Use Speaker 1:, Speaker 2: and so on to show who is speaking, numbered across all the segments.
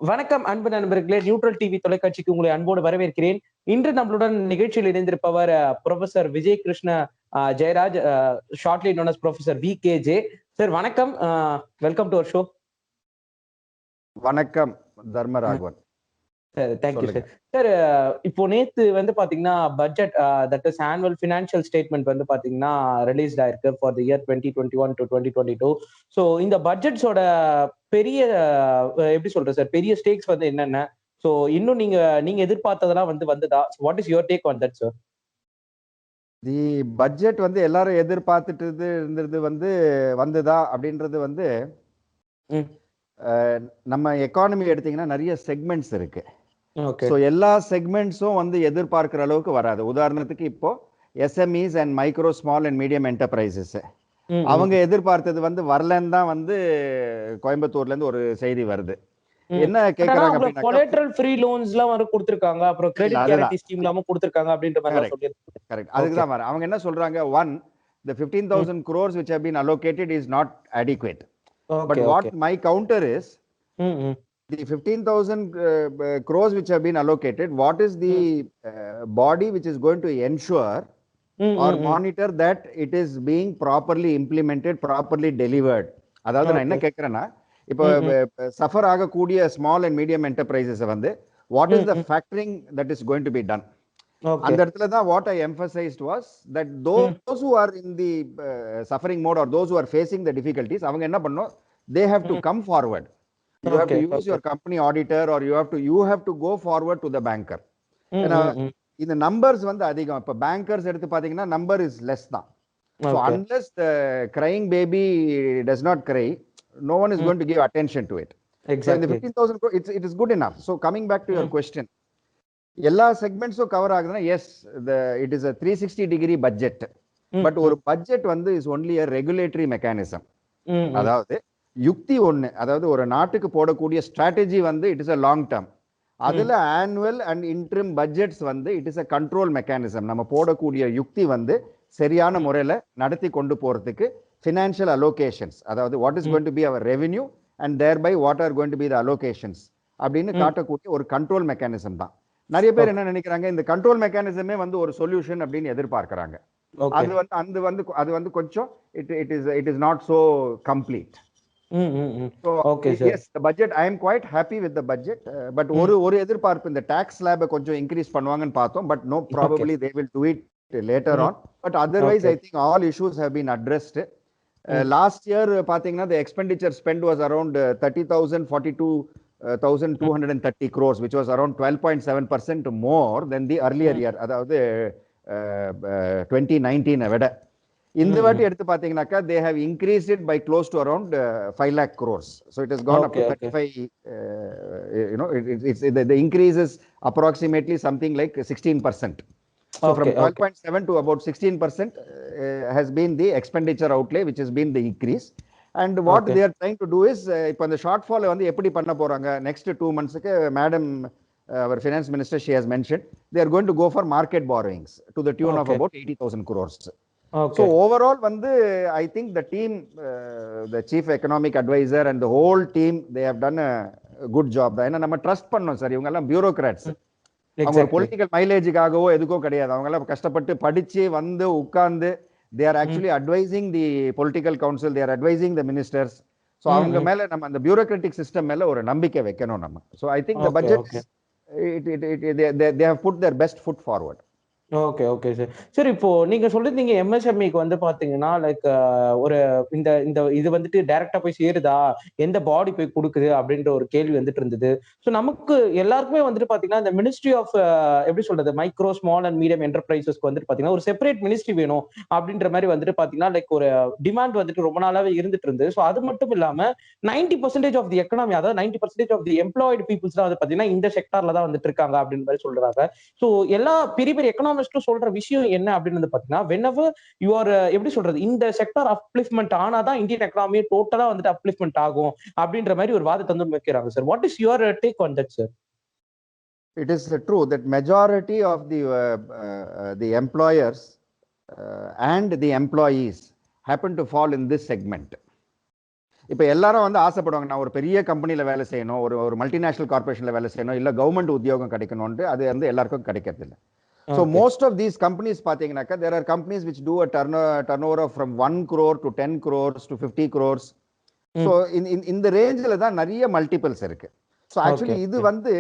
Speaker 1: வணக்கம் அன்பு நண்பர்களே, நியூட்ரல் டிவி தொலைக்காட்சிக்கு உங்களை அன்போடு வரவேற்கிறேன். இன்று நம்மளுடன் நிகழ்ச்சியில் இணைந்திருப்பவர் professor Vijay Krishna Jayaraj, shortly known as professor VKJ. Sir வணக்கம், வெல்கம் டு அவர் ஷோ.
Speaker 2: வணக்கம் தர்மராகவன்.
Speaker 1: Thank you sir. சார், இப்போ நேத்து வந்து பாத்தீங்கன்னா budget, that is annual financial statement வந்து பாத்தீங்கன்னா ரிலீஸ்ட் ஆயிருக்கு for the year 2021 to 2022. So இந்த பட்ஜெட்ஸோட பெரிய எப்படி சொல்றது சார், பெரிய ஸ்டேக்ஸ் வந்து என்னென்ன? ஸோ இன்னும் நீங்க நீங்க எதிர்பார்த்ததெல்லாம் வந்துதா? What is your take on that sir?
Speaker 2: The budget வந்து எல்லாரும் எதிர்பார்த்துட்டு இருந்தது வந்துதா அப்படின்றது நம்ம எக்கானமி எடுத்தீங்கன்னா நிறைய செக்மெண்ட்ஸ் இருக்கு. ஸோ எல்லா செக்மெண்ட்ஸும் எதிர்பார்க்கிற அளவுக்கு வராது. உதாரணத்துக்கு இப்போ SMEs and micro small and medium enterprises அவங்க எதிர்பார்த்தது வரலன்னு தான் கோயம்புத்தூர்ல இருந்து ஒரு செய்தி வருது. என்ன கேக்குறாங்க அப்படின்னா,
Speaker 1: கொலேட்டரல் ஃப்ரீ லோன்ஸ்லாம் கொடுத்திருக்காங்க, அப்புறம் கிரெடிட் கேரண்டி ஸ்கீம்லாம் கொடுத்திருக்காங்க அப்படின்ற மாதிரி சொல்லிருக்காங்க.
Speaker 2: கரெக்ட், அதுக்கு தான் அவங்க என்ன சொல்றாங்க, one, the 15,000 crores which have been allocated is not adequate. But what my counter is, the 15,000 crores which have been allocated, what is the body which is going to ensure or monitor that it is being properly implemented, properly delivered? அதாவது நான் என்ன கேட்கிறேன்னா, இப்போ suffer ஆகக்கூடிய small and medium enterprises what is the factoring that is going to be done? அந்த இடத்துல தான் what I emphasized was that those who are in the suffering mode or those who are facing the difficulties, அவங்க என்ன பண்ணணும், they have to come forward. You have to use your company auditor or you have to go forward to the banker. இந்த numbers அதிகம். இப்ப bankers எடுத்து பாத்தீங்கன்னா number is less தான். So unless the crying baby does not cry, no one is going to give attention to it. Exactly. So in the 15,000 crore, it is good enough. So coming back to your question, எல்லா செக்மெண்ட்ஸும் cover ஆகுதுன்னா, yes, it is a 360-degree budget. But ஒரு budget is only a regulatory mechanism. அதாவது யுக்தி ஒண்ணு, அதாவது ஒரு நாட்டுக்கு போடக்கூடிய strategy it is a long term. அதுல annual and interim budgets it is a control mechanism. நம்ம போடக்கூடிய யுக்தி சரியான முறையில நடத்தி கொண்டு போறதுக்கு ஃபினான்ஷியல் அலோகேஷன்ஸ், அதாவது what is going to be our revenue and thereby what are going to be the allocations அப்படின்னு காட்டக்கூடிய ஒரு கண்ட்ரோல் மெக்கானிசம் தான். நிறைய பேர் என்ன நினைக்கிறாங்க, இந்த கண்ட்ரோல் மெக்கானிசமே ஒரு சொல்யூஷன் அப்படின்னு எதிர்பார்க்கிறாங்க. அது கொஞ்சம் it is not so complete. So yes, the budget, I am quite happy with the budget, but ஒரு எதிர்பார்ப்பு, இந்த டாக்ஸ் ஸ்லாபை கொஞ்சம் இன்க்ரீஸ் பண்ணுவாங்கன்னு பார்த்தோம். But no, probably they will do it later on. But otherwise I think all issues have been addressed. Last year பாத்தீங்கன்னா the expenditure spend was around 30,042,230 crores, which was around 12.7% more than the earlier year, அதாவது 2019 விட. இந்த வாட்டி எடுத்து பாத்தீங்கன்னாக்கா they have increased it by close to around 5 lakh crores. So it has gone up to 35, the increase is approximately something like 16%. So from 12.7 to about 16% has been the expenditure outlay, which has been the increase. And what they are trying to do is, இப்போ அந்த shortfall எப்படி பண்ண போறாங்க, next 2 monthsக்கு madam, our finance minister, she has mentioned they are going to go for market borrowings to the tune of about 80,000 crores. So overall I think the team, the chief economic advisor and the whole team, they have done a good job. ஏன்னா நம்ம trust பண்ணோம் sir, இவங்க எல்லாம் bureaucrats. அவங்க political மைலேஜுக்காகவோ எதுக்கோ கிடையாது. அவங்க எல்லாம் கஷ்டப்பட்டு படிச்சு உட்கார்ந்து they are actually advising the political council, they are advising the ministers. So அவங்க மேல நம்ம அந்த பியூரோக்ராட்டிக் சிஸ்டம் மேல ஒரு நம்பிக்கை வைக்கணும் நம்ம. So I think the budget, they have put their best foot forward.
Speaker 1: Okay sir. Sir, இப்போ நீங்க சொல்லிருந்தீங்க எம்எஸ்எம்இக்கு பாத்தீங்கன்னா லைக் ஒரு இந்த இது டைரக்டா போய் சேருதா, எந்த பாடி போய் கொடுக்குது அப்படின்ற ஒரு கேள்வி இருந்தது. ஸோ நமக்கு எல்லாருக்குமே பாத்தீங்கன்னா இந்த மினிஸ்ட்ரி ஆஃப் எப்படி சொல்றது, மைக்ரோ ஸ்மால் அண்ட் மீடியம் என்டர்பிரைசஸ்க்கு பாத்தீங்கன்னா ஒரு செப்பரேட் மினிஸ்ட்ரி வேணும் அப்படின்ற மாதிரி பாத்தீங்கன்னா லைக் ஒரு டிமாண்ட் ரொம்ப நாளாவே இருந்துட்டு இருந்து. ஸோ அது மட்டும் இல்லாம 90% ஆஃப் தி எக்கனாமி, அதாவது 90% ஆஃப் தி எம்ப்ளாய்டு பீப்புள்ஸ் தான் பாத்தீங்கன்னா இந்த செக்டார்ல தான் இருக்காங்க அப்படின்னு மாதிரி சொல்றாங்க. ஸோ எல்லா பெரிய பெரிய எக்கனாமிஸ்டும் சொல்ற விஷயம் என்ன அப்படின்னு பாத்தீங்கன்னா, whenever you are எப்படி சொல்றது, இந்த செக்டார் அப்லிஃப்ட்மெண்ட் ஆனாதான் இந்தியன் எக்கனாமி டோட்டலா அப்லிஃப்ட்மெண்ட் ஆகும் அப்படின்ற மாதிரி ஒரு வாதத்தை வைக்கிறாங்க sir. What is your take on that sir?
Speaker 2: It is true that majority of the employers and the employees happen to fall in this segment. இப்போ எல்லாரும் வந்து ஆசைப்படுவாங்க, நான் ஒரு பெரிய கம்பெனில வேலை செய்யணும், ஒரு மல்டிநேஷனல் கார்பரேஷன்ல வேலை செய்யணும், இல்ல கவர்மெண்ட் உத்தியோகம் கிடைக்கணும்னு. அது வந்து எல்லாருக்கும் கிடைக்கிறது இல்லை. So most of these companies பாத்தீங்கன்னாக்கா, there are companies which do a turnover of from 1 crore to 10 crores to 50 crores. So in the rangeல தான் நிறைய multiples இருக்கு. So actually இது வந்து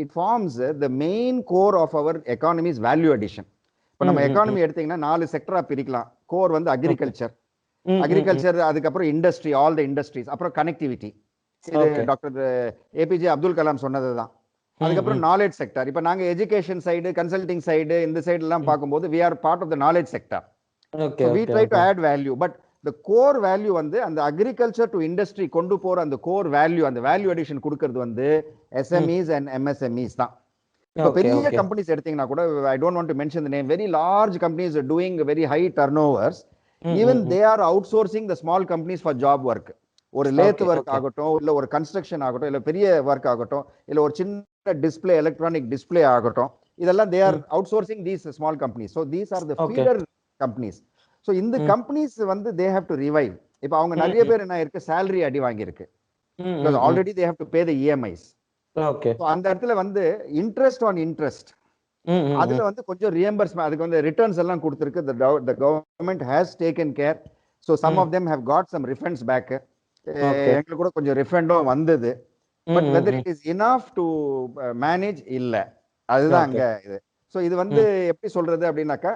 Speaker 2: it forms the main core of our economy's value addition. இப்போ நம்ம economy எடுத்தீங்கன்னா 4 செக்டரா பிரிக்கலாம். Core வந்து அக்ரிகல்ச்சர், அதுக்கப்புறம் இண்டஸ்ட்ரி, ஆல் த இண்டஸ்ட்ரீஸ், அப்புறம் கனெக்டிவிட்டி. இது டாக்டர் ஏபிஜே அப்துல் கலாம் சொன்னதுதான். அதுக்கப்புறம் நாலேஜ் செக்டர். இப்போ நாங்க எஜுகேஷன் சைடு, கன்சல்டிங் சைடு, இந்த சைடு எல்லாம் பார்க்கும்போது we are part of the knowledge sector. So we try to add value, but the core value வந்து அந்த அக்ரிகல்ச்சர் டு இண்டஸ்ட்ரி கொண்டு போற அந்த கோர் வேல்யூ, அந்த வேல்யூ அடிஷன் கொடுக்கிறது வந்து எஸ்எம்இஸ் அண்ட் எம்எஸ்எம்இஸ் தான். இப்போ பெரிய கம்பெனிஸ் எடுத்தீங்கன்னா கூட, I don't want to mention the name, very large companies are doing very high turnovers. Even they are outsourcing the small companies for job work. ஒரு lathe work ஆகட்டும், இல்ல ஒரு construction ஆகட்டும், இல்ல பெரிய ஒர்க் ஆகட்டும், இல்ல ஒரு சின்ன டிஸ்பிளே, எலக்ட்ரானிக் டிஸ்பிளே ஆகட்டும், இதெல்லாம் தே are out sourcing these small companies. So these are the feeder companies. So இந்த கம்பெனிஸ் வந்து தே ஹேவ் டு ரிவைவ். இப்போ அவங்க நிறைய பேர் என்ன இருக்கு, சேலரி அடி வாங்கியிருக்கு. Because already they have to pay the EMIs. அந்த இடத்துல வந்து இன்ட்ரெஸ்ட் ஆன் இன்ட்ரெஸ்ட், அதுல வந்து கொஞ்சம் ரிஎம்பர்ஸ்மென்ட், அதுக்கு வந்து ரிட்டர்ன்ஸ் எல்லாம் கொடுத்திருக்கு. the government has taken care. So some of them have got some refunds back. எங்களுக்கு கூட கொஞ்சம் ரிஃபண்டும் வந்தது. But whether it is enough to manage இல்ல, அதுதான் அங்க இது. ஸோ இது வந்து எப்படி சொல்றது அப்படின்னாக்கா,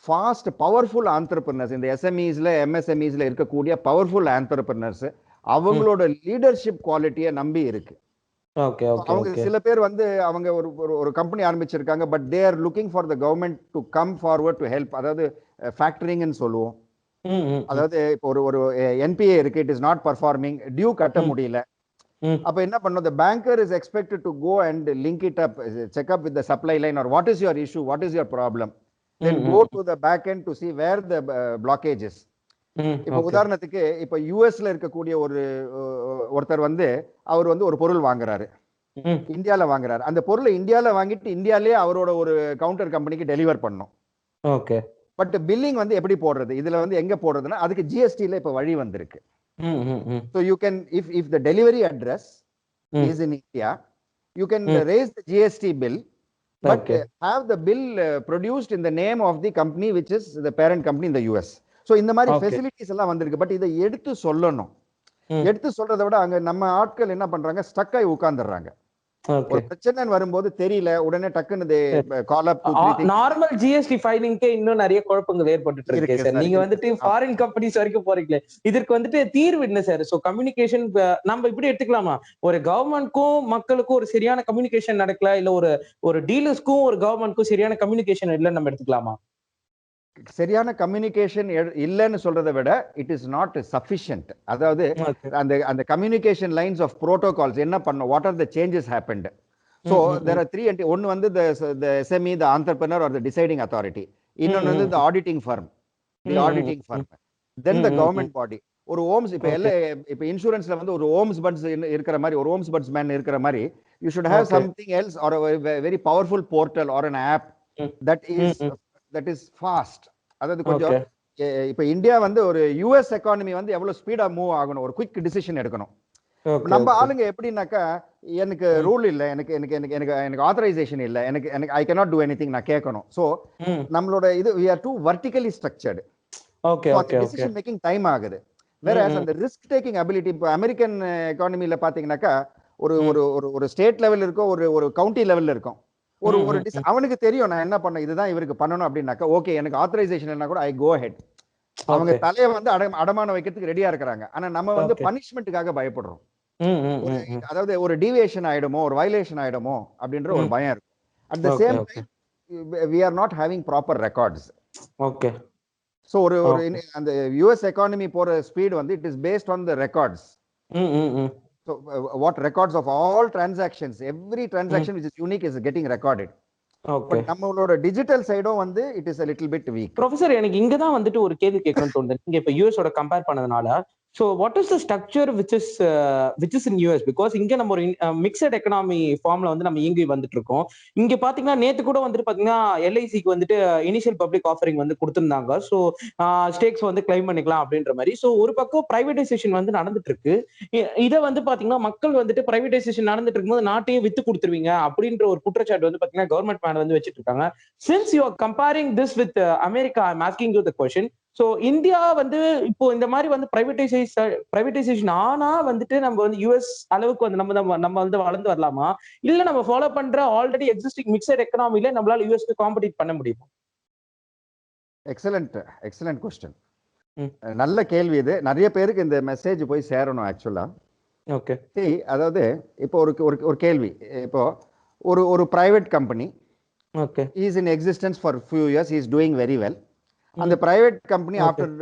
Speaker 2: ஃபாஸ்ட் பவர்ஃபுல் ஆண்டர்பிரினர்ஸ், இந்த எஸ்எம்இஸ்ல எம்எஸ்எம்இஸ்ல இருக்கக்கூடிய பவர்ஃபுல் ஆண்டர்பிரினர்ஸ், அவங்களோட லீடர்ஷிப் குவாலிட்டியை நம்பி இருக்கு. அவங்க சில பேர் வந்து அவங்க ஒரு கம்பெனி ஆரம்பிச்சிருக்காங்க, but they are looking for the government to come forward to help. அதாவது ஃபேக்டரிங்னு சொல்லுவோம். அதாவது இப்போ ஒரு என்பிஏ இருக்கு, it is not performing, due கட்ட முடியல. அப்ப என்ன பண்ணும், the banker is expected to go and link it up, check up with the supply line, or what is your issue, what is your problem, then go to the back end to see where the blockage is. இப்போ உதாரணத்துக்கு, இப்போ யூஎஸ்ல இருக்கக்கூடிய ஒருத்தர் வந்து அவர் வந்து ஒரு பொருள் வாங்குறாரு, இந்தியால வாங்குறாரு. அந்த பொருளை இந்தியால வாங்கிட்டு இந்தியாலே அவரோட ஒரு கவுண்டர் கம்பெனிக்கு டெலிவர் பண்ணும். ஓகே. பட் பில்லிங் வந்து எப்படி போடுறது, இதுல வந்து எங்க போடுறதுன்னா, அதுக்கு ஜிஎஸ்டில இப்ப வழி வந்திருக்கு. So you can, if the delivery address is in India, you can raise the GST bill, but have the bill produced in the name of the company which is the parent company in the US. So இந்த மாதிரி facilities எல்லாம் வந்திருக்கு. But இதை எடுத்து சொல்லணும். எடுத்து சொல்றதை விட அங்க நம்ம ஆட்கள் என்ன பண்றாங்க, ஸ்டக் ஆகி உட்கார்ந்துடுறாங்க. ஒரு பிரச்சனை வரும்போது தெரியல, உடனே டக்குன்னு கால் அப்.
Speaker 1: நார்மல் ஜிஎஸ்டி ஃபைலிங்க்கே இன்னும் நிறைய குழப்பங்கள் ஏற்பட்டு இருக்கு சார். நீங்க வந்துட்டு ஃபாரின் கம்பெனிஸ் வரைக்கும் போறீங்களே, இதற்கு வந்துட்டு தீர்வு என்ன சார்? சோ கம்யூனிகேஷன் நம்ம இப்படி எடுத்துக்கலாமா, ஒரு கவர்மெண்ட்க்கும் மக்களுக்கும் ஒரு சரியான கம்யூனிகேஷன் நடக்கல, இல்ல ஒரு டீலர்ஸ்க்கும் ஒரு கவர்மெண்ட்க்கும் சரியான கம்யூனிகேஷன் இல்லைன்னு நம்ம எடுத்துக்கலாமா?
Speaker 2: சரியான கம்யூனிகேஷன் இல்லைன்னு சொல்றதை விட இட் இஸ் நாட் சஃபிஷியன்ட். அதாவது அந்த கம்யூனிகேஷன் லைன்ஸ் ஆஃப் புரோட்டோகால்ஸ் என்ன பண்ணும், what are the changes happened. So there are three. ஒன்னு வந்து the SME, the entrepreneur or the deciding authority. இன்னொன்னு வந்து the auditing firm, then the government body. ஒரு ohms, இப்ப இன்சூரன்ஸ்ல வந்து ஒரு ஓம்ஸ் பட்ஸ் இருக்கிற மாதிரி, ஒரு ஓம்ஸ் பட்ஸ் மேன் இருக்கிற மாதிரி, you should have something else or very powerful portal or an app that is fast. அதாவது கொஞ்சம் இப்ப இந்தியா வந்து ஒரு யுஎஸ் எக்கானமி வந்து எவ்வளவு ஸ்பீடா மூவ் ஆகணும், ஒரு குயிக் டிசிஷன் எடுக்கணும். நம்ம ஆளுங்க எப்படின்னாக்கா, எனக்கு ரூல் இல்ல, எனக்கு ஆத்தரைசேஷன் இல்ல, எனக்கு ஐ கேனாட் டு எனிதிங், நான் கேட்கணும். சோ நம்மளோட இது we are too vertically structured. Decision making time ஆகுது. வேற அந்த ரிஸ்க் டேக்கிங் அபிலிட்டி, இப்போ அமெரிக்கன் எக்கானமில பாத்தீங்கன்னாக்கா, ஒரு ஸ்டேட் லெவல் இருக்கும், ஒரு கவுண்டி லெவல்ல இருக்கும். அவனுக்கு தெரியும் நான் என்ன பண்ண, இதுதான் இவருக்கு பண்ணணும் அப்படின்னாக்கா, ஓகே எனக்கு ஆத்தரைசேஷன் இல்லைன்னா கூட ஐ கோ ஹெட். அவங்க தலையை வந்து அடமான வைக்கிறதுக்கு ரெடியா இருக்கிறாங்க. ஆனா நம்ம வந்து பனிஷ்மெண்ட்டுக்காக பயப்படுறோம். அதாவது ஒரு டீவியேஷன் ஆயிடுமோ, ஒரு வயலேஷன் ஆயிடுமோ அப்படின்ற ஒரு பயம் இருக்கு. At the same time we are not having proper records. Okay. So அந்த யுஎஸ் எக்கானமி போற ஸ்பீட் வந்து it is based on the records. So what records of all transactions, every transaction which is unique is getting recorded. Okay. But நம்மளோட digital சைடும் வந்து it is a little bit weak.
Speaker 1: Professor, எனக்கு இங்க தான் வந்துட்டு ஒரு கேள்வி கேட்கணும்னு தோணுது. நீங்க இப்ப யுஎஸ் ஓட கம்பேர் பண்ணதுனால So what is the structure which is in US? Because இங்க நம்ம ஒரு மிக்ஸட் எக்கனாமி ஃபார்ம்ல வந்து நம்ம இயங்கி வந்துட்டு இருக்கோம். இங்க பாத்தீங்கன்னா நேத்து கூட வந்துட்டு பாத்தீங்கன்னா எல்ஐசிக்கு வந்துட்டு இனிஷியல் பப்ளிக் ஆஃபரிங் வந்து கொடுத்திருந்தாங்க. ஸோ ஸ்டேக்ஸ் வந்து கிளைம் பண்ணிக்கலாம் அப்படின்ற மாதிரி. ஸோ ஒரு பக்கம் பிரைவேடைசேஷன் வந்து நடந்துட்டு இருக்கு. இதை வந்து பாத்தீங்கன்னா மக்கள் வந்துட்டு பிரைவேடைசேஷன் நடந்துட்டு இருக்கும்போது நாட்டையே வித்து கொடுத்துருவீங்க அப்படின்ற ஒரு குற்றச்சாட்டு வந்து பாத்தீங்கன்னா கவர்மெண்ட் மேல வந்து வச்சுட்டு இருக்காங்க. Since you are comparing this with America, I am asking you the question. So India வந்து இப்போ இந்த மாதிரி வந்து பிரைவேடைசேஷன் ஆனா வந்துட்டு நம்ம வந்து யுஎஸ் அளவுக்கு வந்து நம்ம வந்து வளர்ந்து வரலாமா, இல்ல நம்ம ஃபாலோ பண்ற ஆல்ரெடி எக்ஸிஸ்டிங் மிக்சட் எக்கனாமில நம்மளால யுஎஸ்க்கு காம்படிட் பண்ண முடியுமா?
Speaker 2: Excellent excellent question. நல்ல கேள்வி இது. நிறைய பேருக்கு இந்த மெசேஜ் போய் சேரணும் ஆக்சுவலா.
Speaker 1: ஓகே.
Speaker 2: அதாவது இப்போ ஒரு கேள்வி. இப்போ ஒரு private company,
Speaker 1: okay,
Speaker 2: is in existence for few years, is doing very well. அந்த private company after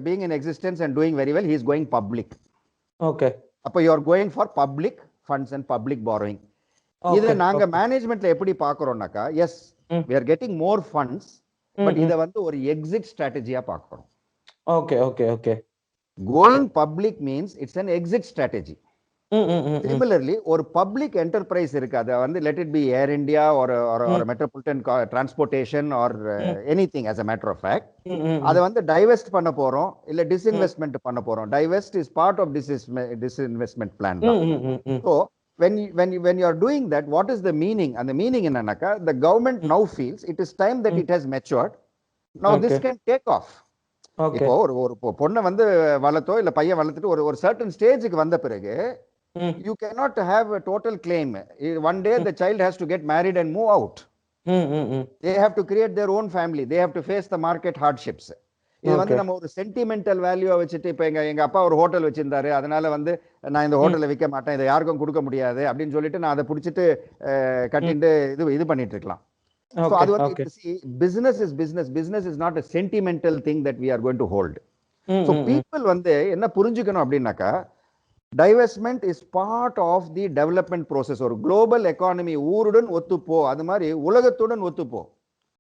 Speaker 2: being in existence and doing very well, he is going public.
Speaker 1: Okay.
Speaker 2: அப்போ you are going for public funds and public borrowing. இதை நாங்க மேனேஜ்மெண்ட்ல எப்படி பாக்குறோம்னாக்கா, yes we are getting more funds, but இதை வந்து ஒரு exit ஸ்ட்ராட்டஜியா பார்க்கிறோம்.
Speaker 1: Okay, okay, okay.
Speaker 2: Going public means it's an exit strategy. Similarly, ஒரு பப்ளிக் என்டர்பிரைஸ் இருக்கு, அதை வந்து let it be Air India or Metropolitan Transportation or anything as a matter of fact, அதை வந்து டைவெஸ்ட் பண்ண போறோம் இல்ல டிஸ்இன்வெஸ்ட்மெண்ட் பண்ண போறோம். Divest is part of disinvestment plan தான். So when you are doing that, what is the meaning? And the meaning என்னன்னாக்கா, the government now feels it is time that it has matured. Now this can take off. இப்போ ஒரு பொண்ணை வந்து வளர்த்தோ இல்ல பையன் வளர்த்துட்டு ஒரு சர்டன் ஸ்டேஜுக்கு வந்த பிறகு you cannot have a total claim. One day the child has to get married and move out. They have to create their own family. They have to face the market hardships. இது வந்து நம்ம ஒரு sentimental value வச்சுட்டு, இப்ப எங்க அப்பா ஒரு hotel வச்சிருந்தாரு, அதனால வந்து நான் இந்த ஹோட்டலை விற்க மாட்டேன், இதை யாருக்கும் கொடுக்க முடியாது அப்படின்னு சொல்லிட்டு நான் அதை பிடிச்சிட்டு கட்டிட்டு இது பண்ணிட்டு இருக்கலாம். So அது வந்து business is business. Business is not a sentimental thing that we are going to hold. So people வந்து என்ன புரிஞ்சுக்கணும் அப்படின்னாக்கா, divestment is part of the development process. ஒரு குளோபல் எக்கானமி ஊருடன் ஒத்துப்போ, அது மாதிரி உலகத்துடன் ஒத்துப்போ.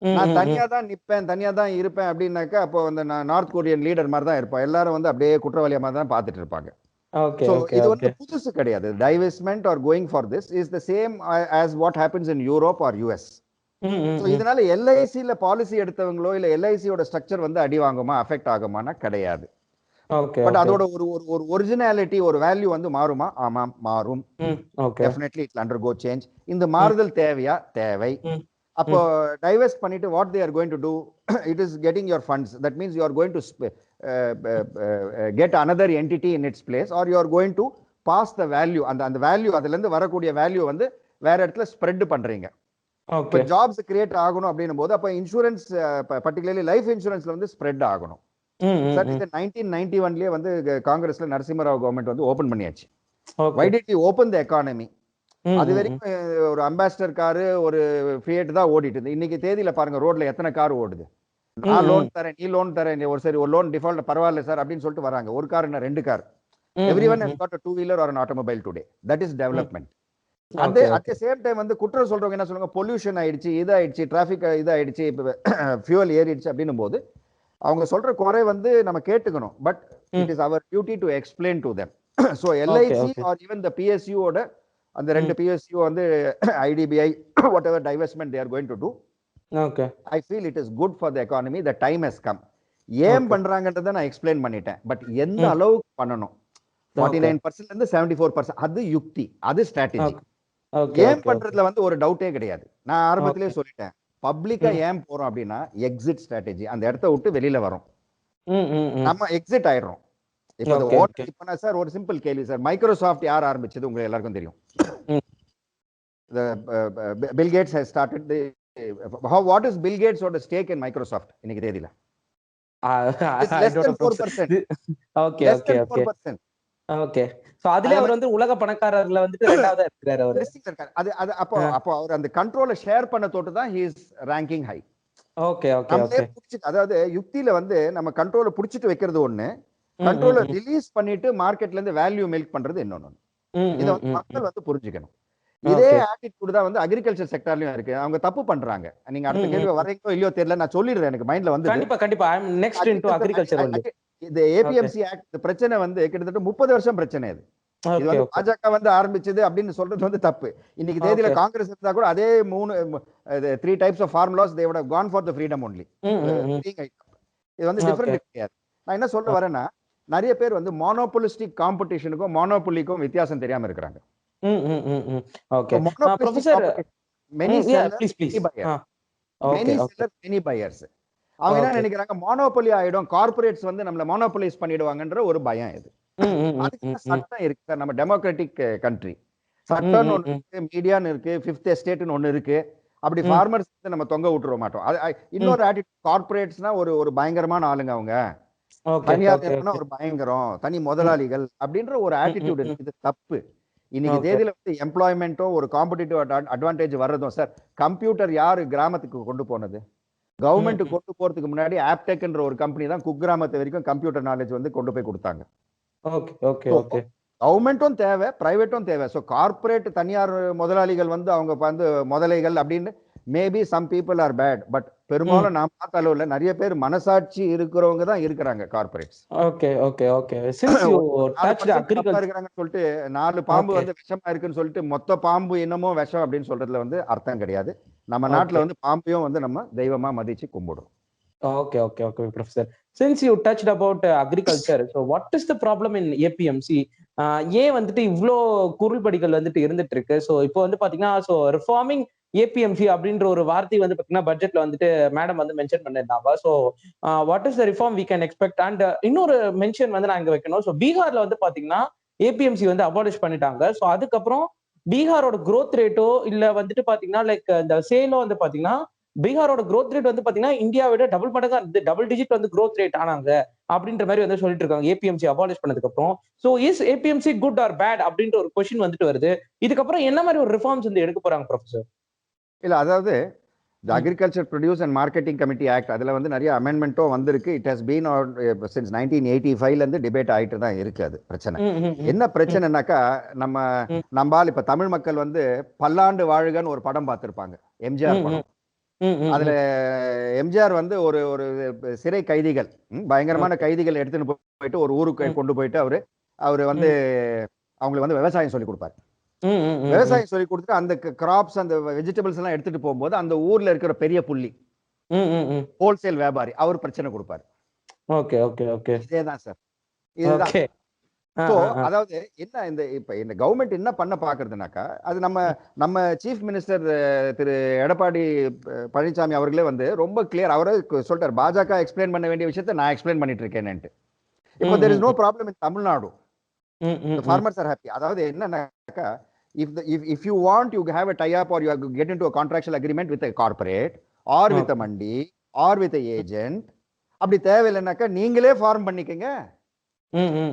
Speaker 2: நான் தனியா தான் நிப்பேன், தனியா தான் இருப்பேன் அப்படின்னாக்கா, அப்போ வந்து நான் நார்த் கொரியன் லீடர் மாதிரி தான் இருப்பேன். எல்லாரும் வந்து அப்படியே குற்றவாளியா மாதிரி தான் பார்த்துட்டு இருப்பாங்க. So இது வந்து புதுசு கிடையாது. Divestment or going for this is the same as what happens in Europe or US. So இதனால எல்ஐசில பாலிசி எடுத்தவங்களோ இல்ல எல்ஐசியோட ஸ்ட்ரக்சர் வந்து அடி வாங்குமா, அஃபெக்ட் ஆகுமானா கிடையாது. பட் அதோட ஒரு ஒரிஜினாலிட்டி, ஒரு வேல்யூ வந்து மாறுமா? ஆமா, மாறும். Definitely it undergo change. இந்த மாறுதல் தேவையா? தேவை. அப்போ டைவெஸ்ட் பண்ணிட்டு what they are going to do, it is getting your funds. That means you are going to get another entity in its place, or you are going to pass the value. அந்த value, அதுல இருந்து வரக்கூடிய value வந்து வேற இடத்துல spread பண்றீங்க. இப்போ jobs create ஆகணும் அப்படின்னும் போது, அப்போ இன்சூரன்ஸ், பர்டிகுலர்லி லைஃப் இன்சூரன்ஸ்ல வந்து ஸ்ப்ரெட் ஆகணும். சார், இது 1991லயே வந்து காங்கிரஸ்ல நரசிம்மராவ் கவர்மெண்ட் வந்து ஓபன் பண்ணியாச்சு. Why did we open the economy? அது வரைக்கும் ஒரு அம்பாசிடர் காரு, ஒரு ஃபியட் தான் ஓடிட்டு இருந்து. இன்னைக்கு தேதியில பாருங்க ரோட்ல எத்தனை கார் ஓடுது. நான் லோன் தரேன், நீ லோன் தரேன், ஒரு லோன் டிஃபால்ட் பரவாயில்ல சார் அப்படின்னு சொல்லிட்டு வராங்க. ஒரு கார் என்ன, ரெண்டு car. Everyone has got a two-wheeler or an automobile today. That is development. at the same time வந்து குற்றம் சொல்றவங்க என்ன சொல்லுவாங்க, பொல்யூஷன் ஆயிடுச்சு, இதாயிடுச்சு, டிராபிக் இதாயிடுச்சு, ஃபியூவல் ஏறிடுச்சு அப்படின்னும் போது அவங்க சொல்ற குறை வந்து நம்ம கேட்டுக்கணும். But it is our duty to explain to them. So LIC or even the பிஎஸ்யூவோட அந்த ரெண்டு பிஎஸ்யூ வந்து IDBI whatever divestment they are going to do, I feel it is good for the economy. The time has come. ஏன் பண்றாங்கன்றதை நான் explain பண்ணிட்டேன். But எந்த அளவுக்கு பண்ணணும், 49% இருந்து 74%, அது யுக்தி, அது ஸ்ட்ராட்டஜி. ஏன் பண்றதுல வந்து ஒரு டவுட்டே கிடையாது. நான் ஆரம்பத்திலேயே சொல்லிட்டேன், பப்ளிக்கா ஏன் போறோம் அப்படின்னா எக்ஸிட் ஸ்ட்ராட்டஜி. அந்த இடத்த விட்டு வெளியில வரும், நம்ம எக்ஸிட் ஆயிடுறோம். இப்ப சார் ஒரு சிம்பிள் கேள்வி சார், மைக்ரோசாஃப்ட் யார் ஆரம்பிச்சது உங்களுக்கு எல்லாருக்கும் தெரியும். Bill Gates has started the what is Bill Gates ஓட ஸ்டேக் இன் மைக்ரோசாஃப்ட் இன்னைக்கு தேதியில? less than 4%.
Speaker 1: Okay okay okay okay. So அதுல அவர் வந்து உலக பணக்காரர்ல வந்து இரண்டாவதா இருக்காரு அவர்.
Speaker 2: அது அப்போ அவர் அந்த கண்ட்ரோலை ஷேர் பண்ண தொட்டு தான் he is ranking high.
Speaker 1: Okay okay okay.
Speaker 2: அதாவது யுக்தியில வந்து நம்ம கண்ட்ரோலை புடிச்சிட்டு வைக்கிறது ஒண்ணு, கண்ட்ரோலை ரிலீஸ் பண்ணிட்டு மார்க்கெட்ல இருந்து வேல்யூ மேக் பண்றது இன்னொன்னு. இத வந்து மக்கள் வந்து புரிஞ்சுக்கணும். இதே ஆட்டிட்யூட் தான் வந்து அக்ரிகல்ச்சர் செக்டார்லயும் இருக்கு. அவங்க தப்பு பண்றாங்க. நீங்க அடுத்த கேள்வி வரீங்களோ இல்லையோ தெரியல, நான் சொல்லிடுறேன், எனக்கு மைண்ட்ல வந்து.
Speaker 1: கண்டிப்பா கண்டிப்பா. ஐ அம் நெக்ஸ்ட் இன்டு அக்ரிகல்ச்சர் வந்து.
Speaker 2: இந்த ஏபிஎம்சி ஆக்ட் பிரச்சனை வந்து கிட்டத்தட்ட 30 வருஷம் பிரச்சனை இது. இது வந்து பாஜக வந்து ஆரம்பிச்சது அப்படின்னு சொல்றது வந்து தப்பு. இன்னைக்கு தேதியில காங்கிரஸ் இருந்தா கூட அதே 3 types of formulas they would have gone for the freedom only. இது வந்து டிஃபரெண்ட் கிடையாது. நான் என்ன சொல்ல வரேன்னா, நிறைய பேர் வந்து மோனோபோலிஸ்டிக் காம்படிஷனுக்கும் மோனோபோலிக்கும் வித்தியாசம் தெரியாம இருக்கிறாங்க.
Speaker 1: Okay professor
Speaker 2: many sellers,
Speaker 1: please please
Speaker 2: many sellers, many buyers. அவங்க என்ன நினைக்கிறாங்க, மோனோபோலி ஆயிடும், கார்ப்பரேட்ஸ் வந்து நம்மள மோனோபோலைஸ் பண்ணிடுவாங்கன்ற ஒரு பயம் இது. அதுக்கு சட்டம் இருக்கு சார், நம்ம டெமோக்ராட்டிக் கண்ட்ரி. சட்டம்னு ஒண்ணு இருக்கு, மீடியான்னு இருக்கு, ஃபிஃப்த் எஸ்டேட்னு ஒண்ணு இருக்கு. அப்படி ஃபார்மர்ஸ் நம்ம தொங்க விட்டுற மாட்டோம். இன்னொரு ஆட்டிடியூட், கார்ப்பரேட்ஸ்னா ஒரு பயங்கரமான ஆளுங்க அவங்க, தனியார் நிறுவனம் ஒரு பயங்கரம், தனி முதலாளிகள் அப்படின்ற ஒரு ஆட்டிடியூட் இருக்கு. இது தப்பு. இன்னைக்கு தேதியில வந்து எம்ப்ளாய்மெண்ட்டோ ஒரு காம்படிட்டிவ் அட்வான்டேஜ் வர்றதும் சார், கம்ப்யூட்டர் யாரு கிராமத்துக்கு கொண்டு போனது? கவர்மெண்ட் கொண்டு போறதுக்கு முன்னாடி ஆப்டெக்ன்ற ஒரு கம்பெனி தான் குக்கிராமத்து வரைக்கும் கம்ப்யூட்டர் நாலேஜ் வந்து கொண்டு போய் கொடுத்தாங்க. கவர்மெண்ட்டும் தேவை, பிரைவேட்டும் தேவை. ஸோ கார்பரேட் தனியார் முதலாளிகள் வந்து அவங்க வந்து முதலைகள் அப்படின்னு maybe some people are bad, but பெரும்பாலும் நான் பார்த்த அளவுல நிறைய பேர் மனசாட்சி இருக்கிறவங்க தான் இருக்கிறாங்க corporates.
Speaker 1: Okay okay okay since you touched agriculture
Speaker 2: இருக்காங்கன்னு சொல்லிட்டு 4 பாம்பு வந்து விஷமா இருக்குன்னு சொல்லிட்டு மொத்த பாம்பு இன்னமும் விஷம் அப்படின்னு சொல்றதுல வந்து அர்த்தம் கிடையாது. நம்ம நாட்டுல வந்து பாம்பையும் வந்து நம்ம தெய்வமா மதிச்சு கும்பிடுறோம்.
Speaker 1: Okay, okay, okay, Professor. Since you touched about agriculture, so what is the problem in APMC? ஏன் வந்துட்டு இவ்வளோ குறுல்படிகள் வந்துட்டு இருந்துட்டு இருக்கு? ஸோ இப்போ வந்து பாத்தீங்கன்னா, ஸோ ரிஃபார்மிங் ஏபிஎம்சி அப்படின்ற ஒரு வார்த்தை வந்து பாத்தீங்கன்னா பட்ஜெட்ல வந்துட்டு மேடம் வந்து மென்ஷன் பண்ணிருந்தாங்க. So what is the reform we can expect? And இன்னொரு மென்ஷன் வந்து நான் இங்க வைக்கணும். ஸோ பீகார்ல வந்து பாத்தீங்கன்னா ஏபிஎம்சி வந்து அபாலிஷ் பண்ணிட்டாங்க. ஸோ அதுக்கப்புறம் பீகாரோட growth ரேட்டோ இல்ல வந்துட்டு பாத்தீங்கன்னா லைக் இந்த சேலோ வந்து பாத்தீங்கன்னா பீகாரோட growth ரேட் வந்து பாத்தீங்கன்னா இந்தியாவை விட டபுள் மடங்கா இருந்தது. டபுள் டிஜிட் வந்து growth ரேட் ஆனாங்க அப்படின்ற மாதிரி வந்து சொல்லிட்டு இருக்காங்க ஏபிஎம்சி அபாலிஷ் பண்ணதுக்கு அப்புறம். So is APMC good or bad அப்படின்ற ஒரு கொஸ்டின் வந்துட்டு வருது. இதுக்கப்புறம் என்ன மாதிரி ஒரு ரிஃபார்ம்ஸ் வந்து எடுக்க போறாங்க ப்ரொஃபசர்?
Speaker 2: இல்ல, அதாவது the agriculture produce and marketing committee act அதுல வந்து நிறைய அமெண்ட்மெண்ட்டும் வந்திருக்கு. இட் ஹஸ் பீன் since 1985ல இருந்து டிபேட் ஆயிட்டு தான் இருக்கு. அது பிரச்சனை என்ன பிரச்சனைனாக்கா, நம்மால் இப்ப தமிழ் மக்கள் வந்து பல்லாண்டு வாழுகன்னு ஒரு படம் பார்த்திருப்பாங்க, எம்ஜிஆர் படம். அதுல எம்ஜிஆர் வந்து ஒரு ஒரு சிறை கைதிகள், பயங்கரமான கைதிகள் எடுத்துன்னு போயிட்டு ஒரு ஊருக்கு கொண்டு போயிட்டு அவரு வந்து அவங்களுக்கு வந்து விவசாயம் சொல்லி கொடுப்பாரு. விவசாயம் சொல்லி கொடுத்துட்டு அந்த கிராப்ஸ் அந்த வெஜிடபிள்ஸ் எல்லாம் எடுத்துட்டு போகும்போது அந்த ஊர்ல இருக்கிற பெரிய புள்ளி ஹோல்சேல் வியாபாரி அவர் பிரச்சனை கொடுப்பாரு. இதேதான் சார், இதுதான். அதாவது என்ன, இப்ப இந்த கவர்மெண்ட் என்ன பண்ண பாக்குறதுனாக்கா, அது நம்ம சீஃப் மினிஸ்டர் திரு எடப்பாடி பழனிசாமி அவர்களே வந்து ரொம்ப கிளியர், அவரே சொல்லிட்டார், பாஜக எக்ஸ்பிளைன் பண்ண வேண்டிய விஷயத்தை நான் எக்ஸ்பிளைன் பண்ணிட்டு இருக்கேன்னுட்டு. இப்போ there is no problem in Tamil Nadu. The farmers are happy. அதாவது என்னன்னாக்கா, if you want, you have a tie up or you get into a contractual agreement with a corporate or with a mandi or with a agent. அப்படி தேவையில்லைனாக்கா நீங்களே form பண்ணிக்கங்க.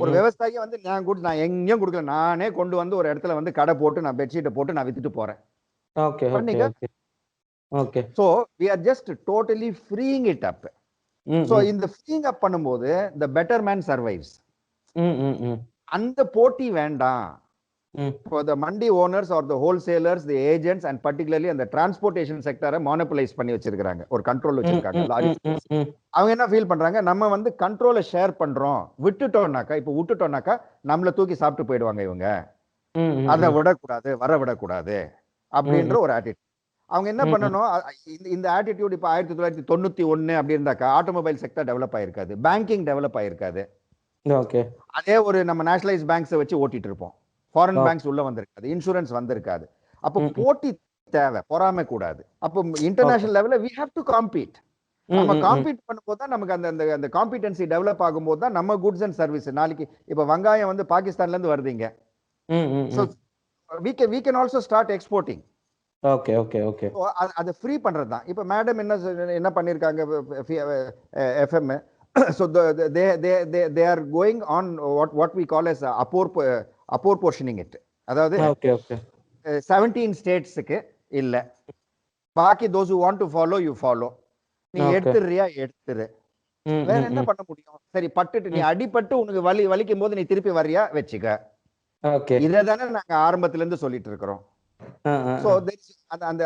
Speaker 2: ஒரு விவசாயி வந்து நான் எங்கேயும் கொடுக்கல, நானே கொண்டு வந்து ஒரு இடத்துல வந்து கடை போட்டு நான் பெட்ஷீட்டை போட்டு நான் வித்துட்டு போறேன். So we are just totally freeing it up. So இந்த freeing up பண்ணும்போது the better man survives. அந்த போட்டி வேண்டாம். For the mandi owners or the wholesalers, the agents and particularly அந்த transportation sector monopolize பண்ணி வச்சிருக்காங்க, ஒரு கண்ட்ரோல் வச்சிருக்காங்க லாரி. அவங்க என்ன ஃபீல் பண்றாங்க, நம்ம வந்து கண்ட்ரோலை ஷேர் பண்றோம், விட்டுட்டோம்னாக்கா நம்மள தூக்கி சாப்பிட்டு போயிடுவாங்க இவங்க, அதை விடக்கூடாது, வர விடக்கூடாது அப்படின்ற ஒரு ஆட்டிடியூட். அவங்க என்ன பண்ணணும், இந்த ஆட்டிடியூட் இப்ப 1991 அப்படி இருந்தாக்கா ஆட்டோமொபைல் செக்டர் டெவலப் ஆயிருக்காது, பேங்கிங் டெவலப் ஆயிருக்காது. அதே ஒரு நம்ம நேஷனலைஸ் பேங்க்ஸை வச்சு ஓட்டிட்டு இருப்போம், ஃபாரின் பேங்க்ஸ் உள்ள வந்திருக்காது, இன்சூரன்ஸ் வந்திருக்காது. அப்போ போட்டி தேவை, பொறாமை கூடாது. அப்போ இன்டர்நேஷனல் லெவல்ல we have to compete. நம்ம காம்பீட் பண்ணும்போது தான் நமக்கு அந்த காம்பிடன்சி டெவலப் ஆகும்போது தான் நம்ம குட்ஸ் அண்ட் சர்வீஸ். நாளைக்கு இப்ப வெங்காயம் வந்து பாகிஸ்தான்ல இருந்து வருதுங்க, so we can also start exporting. அது ஃப்ரீ பண்றது தான். இப்ப மேடம் என்ன பண்ணிருக்காங்க FM, so they are going on what we call as apportioning it. அதாவது 17 ஸ்டேட்ஸ்க்கு இல்ல, பாக்கி those who want to follow you follow. நீ எடுத்துறியா எடுத்துரு, வேற என்ன பண்ண முடியும்? சரி, பட்டுட்டு நீ அடிபட்டு உனக்கு வலிக்கும் போது நீ திருப்பி வரியா வச்சுக்க. இததானே நாங்க ஆரம்பத்துல இருந்து சொல்லிட்டு இருக்கிறோம். ஸோ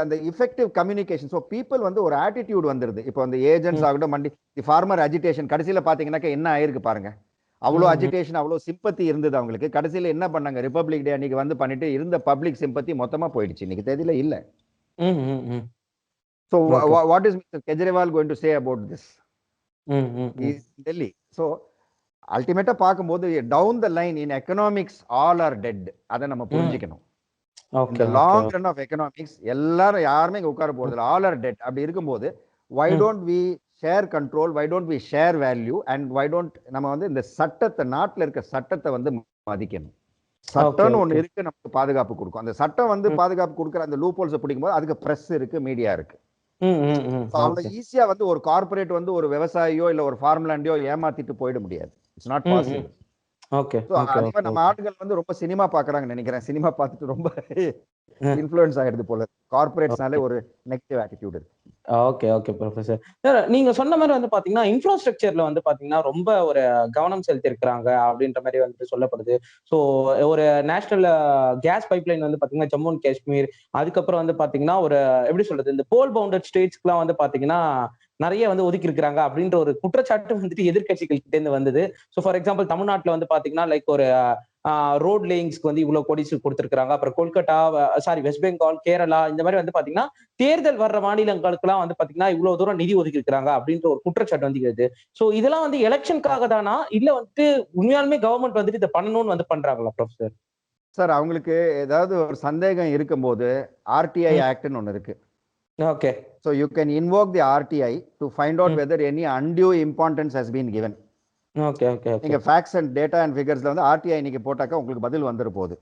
Speaker 2: அந்த effective communication. ஸோ பீப்புள் வந்து ஒரு ஆட்டிடியூட் வந்துருது. இப்போ அந்த ஏஜென்ட்ஸ் ஆகட்டும், மண்டி ஃபார்மர் அஜிடேஷன் கடைசியில் பார்த்தீங்கன்னாக்கா என்ன ஆயிருக்கு பாருங்க. அவ்வளோ அஜிடேஷன், அவ்வளோ சிம்பத்தி இருந்தது அவங்களுக்கு. கடைசியில் என்ன பண்ணாங்க, ரிபப்ளிக் டே அன்னைக்கு வந்து பண்ணிட்டு இருந்த பப்ளிக் சிம்பத்தி மொத்தமா போயிடுச்சு. இன்னைக்கு தேதியில இல்ல. So what is mister Kejriwal going to say about this Delhi? So அல்டிமேட்டா பார்க்கும்போது down the line in economics all are dead. அதை நம்ம புரிஞ்சுக்கணும். இந்த லாங் ரன் ஆஃப் எக்கனாமிக்ஸ் எல்லாரும் யாருமே இங்க உட்கார போறது ஆல் ஆர் டெட். அப்படி இருக்கும்போது why don't we share control, why don't we share value, and why don't நம்ம வந்து இந்த சட்டத்தை, நாட்டில் இருக்க சட்டத்தை வந்து மதிக்கணும். சட்டம்னு ஒண்ணு இருக்கு, நமக்கு பாதுகாப்பு கொடுக்கும். அந்த சட்டம் வந்து பாதுகாப்பு கொடுக்குற அந்த லூப் ஹோல்ஸ் பிடிக்கும் போது அதுக்கு பிரஸ் இருக்கு, மீடியா இருக்கு. அவ்வளவு ஈஸியா வந்து ஒரு கார்பரேட் வந்து ஒரு விவசாயியோ இல்ல ஒரு ஃபார்ம்லாண்டையோ ஏமாத்திட்டு போயிட முடியாது. It's not possible. நம்ம ஆட்கள் வந்து ரொம்ப சினிமா பாக்குறாங்கன்னு நினைக்கிறேன். சினிமா பார்த்துட்டு ரொம்ப இன்ஃப்ளூயன்ஸ் ஆயிடுது போல. கார்பரேட்ஸ்னாலே ஒரு நெகட்டிவ் ஆட்டிடியூட் இருக்கு.
Speaker 1: Okay professor. நீங்க சொன்ன மாதிரி வந்து பாத்தீங்கன்னா இன்ஃப்ராஸ்ட்ரக்சர்ல வந்து பாத்தீங்கன்னா ரொம்ப ஒரு கவனம் செலுத்தி இருக்கிறாங்க அப்படின்ற மாதிரி வந்து சொல்லப்படுது. ஸோ ஒரு நேஷனல் கேஸ் பைப்லைன் வந்து பாத்தீங்கன்னா ஜம்மு அண்ட் காஷ்மீர், அதுக்கப்புறம் வந்து பாத்தீங்கன்னா ஒரு எப்படி சொல்றது, இந்த போல் பவுண்டட் ஸ்டேட்ஸ்க்குலாம் வந்து பாத்தீங்கன்னா நிறைய வந்து ஒதுக்கி இருக்கிறாங்க அப்படின்ற ஒரு குற்றச்சாட்டு வந்துட்டு எதிர்கட்சிகள் கிட்ட இருந்து வந்தது. ஸோ ஃபார் எக்ஸாம்பிள் தமிழ்நாட்டுல வந்து பாத்தீங்கன்னா லைக் ஒரு ரோட் லேயிங்ஸ்க்கு வந்து இவ்வளவு கொடிசு கொடுத்திருக்காங்க. அப்புறம் கொல்கட்டா, சாரி வெஸ்ட் பெங்கால், கேரளா இந்த மாதிரி வந்து பாத்தீங்கன்னா தேர்தல் வர்ற மாநிலங்களுக்கு எல்லாம் வந்து பாத்தீங்கன்னா இவ்வளவு தூரம் நிதி ஒதுக்கி இருக்கிறாங்க அப்படின்ற ஒரு குற்றச்சாட்டு வந்துகிறது. சோ இதெல்லாம் வந்து எலெக்ஷனுக்காக தானா, இல்ல வந்துட்டு உண்மையாலுமே கவர்மெண்ட் வந்துட்டு இதை பண்ணணும்னு வந்து பண்றாங்களா ப்ரொஃபசர்?
Speaker 2: சார், அவங்களுக்கு ஏதாவது ஒரு சந்தேகம் இருக்கும்போது ஆர்டிஐ ஆக்ட்னு ஒன்னு இருக்கு.
Speaker 1: Okay.
Speaker 2: So you can invoke the RTI to find out whether any undue importance has been given.
Speaker 1: Okay.
Speaker 2: நீங்க ஃபேக்ட்ஸ் அண்ட் டேட்டா அண்ட் ஃபிகர்ஸ்ல வந்து ஆர்டிஐ இன்னைக்கு போட்டாக்க உங்களுக்கு பதில் வந்துற போகுது.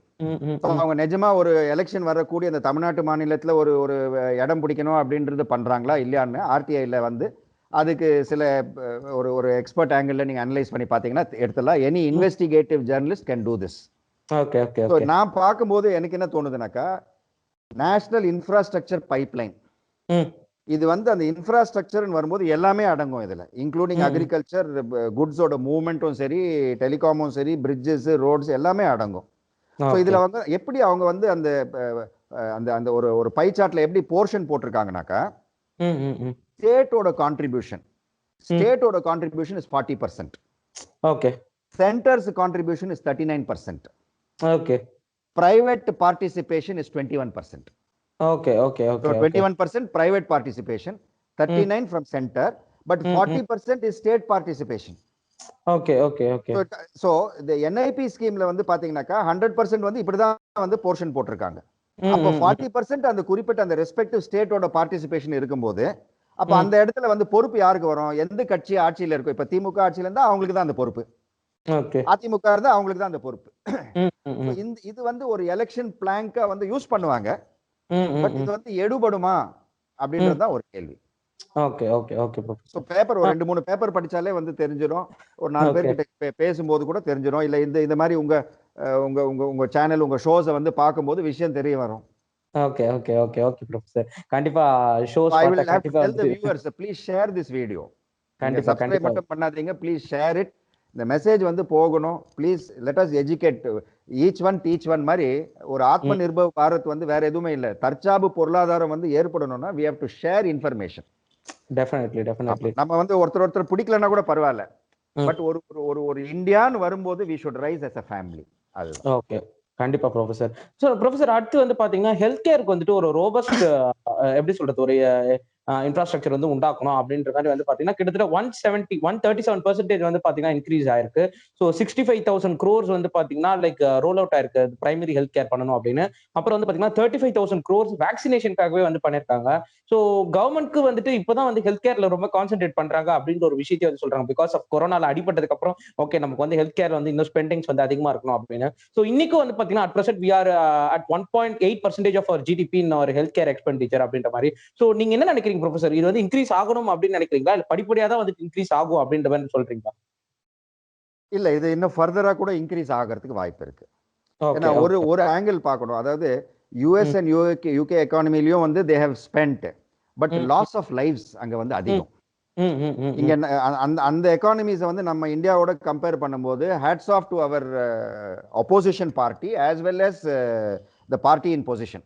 Speaker 2: அவங்க நிஜமா ஒரு எலெக்ஷன் வரக்கூடிய அந்த தமிழ்நாட்டு மாநிலத்துல ஒரு ஒரு இடம் பிடிக்கணும் அப்படின்றது பண்றாங்களா இல்லையான்னு ஆர்டிஐல வந்து அதுக்கு சில ஒரு ஒரு எக்ஸ்பர்ட் ஆங்கிள் நீங்க அனலைஸ் பண்ணி பாத்தீங்கன்னா எடுத்துலாம். Any investigative journalist can do this.
Speaker 1: Okay.
Speaker 2: நான் பார்க்கும்போது எனக்கு என்ன தோணுதுனாக்கா, நேஷனல் இன்ஃப்ராஸ்ட்ரக்சர் பைப்லைன், இது வந்து அந்த இன்ஃப்ராஸ்ட்ரக்சர் வரும்போது எல்லாமே அடங்கும் இதுல, இன்க்ளூடிங் அக்ரிகல்ச்சர், குட்ஸோட மூவ்மெண்ட்டும் சரி, டெலிகாமும் சரி, பிரிட்ஜஸ், ரோட்ஸ் எல்லாமே அடங்கும். ஸோ இதுல வந்து எப்படி அவங்க வந்து அந்த அந்த அந்த ஒரு ஒரு பை சார்ட்ல எப்படி போர்ஷன் போட்டிருக்காங்கனாக்கா, ஸ்டேட்டோட contribution is 40%.
Speaker 1: Okay.
Speaker 2: Centre's contribution is 39%.
Speaker 1: Okay.
Speaker 2: Private participation is 21%.
Speaker 1: Okay.
Speaker 2: So 21% private participation, 39 from center, but 40% is state participation.
Speaker 1: Okay.
Speaker 2: So the NIP scheme வந்து பாத்தீங்கன்னாக்கா 100% வந்து இப்படிதான் வந்து போர்ஷன் போட்டிருக்காங்க. அப்போ 40% அந்த குறிப்பிட்ட அந்த ரெஸ்பெக்டிவ் ஸ்டேட்டோட பார்ட்டிசிபேஷன் இருக்கும்போது அப்ப அந்த இடத்துல வந்து பொறுப்பு யாருக்கு வரும்? எந்த கட்சி ஆட்சியில இருக்கும்? இப்ப திமுக ஆட்சியில இருந்தா அவங்களுக்கு தான் அந்த பொறுப்பு, அதிமுக இருந்தா அவங்களுக்கு தான் அந்த பொறுப்பு. இது வந்து ஒரு எலெக்ஷன் பிளாங்கா வந்து யூஸ் பண்ணுவாங்க. பட் இது வந்து எடுபடுமா அப்படின்றது தான் ஒரு கேள்வி.
Speaker 1: ஓகே.
Speaker 2: பேப்பர் ஒரு 2-3 பேப்பர் படிச்சாலே வந்து தெரிஞ்சிடும். ஒரு 4 பேர்கிட்ட பேசும்போது கூட தெரிஞ்சிடும். இல்ல இந்த மாதிரி உங்க உங்க உங்க உங்க சேனல், உங்க ஷோஸை வந்து பார்க்கும்போது விஷயம் தெரிய வரும்.
Speaker 1: Okay professor. கண்டிப்பா ஷோஸ்
Speaker 2: I will
Speaker 1: பார்த்தா
Speaker 2: have to
Speaker 1: கண்டிப்பா
Speaker 2: tell the viewers, please share this video. நீங்க சப்ஸ்கிரைப் மட்டும் பண்ணாதீங்க, ப்ளீஸ் ஷேர் இட். இந்த மெசேஜ் வந்து போகணும். Please let us educate each one teach one மாதிரி. ஒரு ஆத்ம நிர்பர் பாரத் வந்து வேற எதுவுமே இல்லை. தற்சார்பு பொருளாதாரம் வந்து ஏற்படணும்னா we have to share information.
Speaker 1: Definitely.
Speaker 2: நம்ம வந்து ஒருத்தர் பிடிக்கலன்னா கூட பரவாயில்ல, பட் ஒரு ஒரு ஒரு இந்தியான்னு வரும்போது we should rise as a family. அது
Speaker 1: ஓகே. கண்டிப்பா ப்ரொஃபசர். சோ ப்ரொஃபசர், அடுத்து வந்து பாத்தீங்கன்னா ஹெல்த் கேருக்கு வந்துட்டு ஒரு ரோபஸ்ட் எப்படி சொல்றது, ஒரு இன்ஃப்ராஸ்ட்ரக்சர் வந்து உண்டாக்கணும் அப்படின்ற மாதிரி வந்து பாத்தீங்கன்னா கிட்டத்தட்ட 137% வந்து பாத்தீங்கன்னா இன்க்ரீஸ் ஆயிருக்கு. ஸோ 65,000 crores வந்து பாத்தீங்கன்னா லைக் ரோல் அவுட் ஆயிருக்கு பிரைமரி ஹெல்த் கேர் பண்ணணும் அப்படின்னு. அப்புறம் வந்து பாத்தீங்கன்னா 35,000 crores வேக்சினேஷனுக்காகவே வந்து பண்ணிருக்காங்க. ஸோ கவர்மெண்ட்க்கு வந்துட்டு இப்பதான் வந்து ஹெல்த் கேர்ல ரொம்ப கான்சென்ட்ரேட் பண்றாங்க அப்படின்ற ஒரு விஷயத்தை வந்து சொல்றாங்க. பிகாஸ் ஆஃப் கொரோனால அடிபட்டதுக்கு அப்புறம் ஓகே நமக்கு வந்து ஹெல்த் கேர் வந்து இன்னும் ஸ்பெண்டிங்ஸ் வந்து அதிகமா இருக்கணும் அப்படின்னு. ஸோ இன்னைக்கு வந்து பாத்தீங்கன்னா at present we are at 1.8% of our GDP in our health care expenditure அப்படின்ற மாதிரி. ஸோ நீங்க என்ன நினைக்கிறீங்க ப்ரொஃபசர்? இது வந்து இன்க்ரீஸ் ஆகணும் அப்படின்னு நினைக்கிறீங்களா, இல்ல படிப்படியா தான் வந்து இன்க்ரீஸ் ஆகும் அப்படின்ற மாதிரி சொல்றீங்களா?
Speaker 2: இல்ல, இது இன்னும் ஃபர்தரா கூட இன்க்ரீஸ் ஆகிறதுக்கு வாய்ப்பு இருக்கு. ஏன்னா ஒரு ஆங்கிள் பார்க்கணும். அதாவது யுஎஸ் அண்ட் யூகே எக்கானமிலயும் வந்து they have spent, but loss of lives அங்க வந்து அதிகம். இங்க அந்த எக்கானமிஸை வந்து நம்ம இந்தியாவோட கம்பேர் பண்ணும்போது hats off to our opposition party as well as the party in position.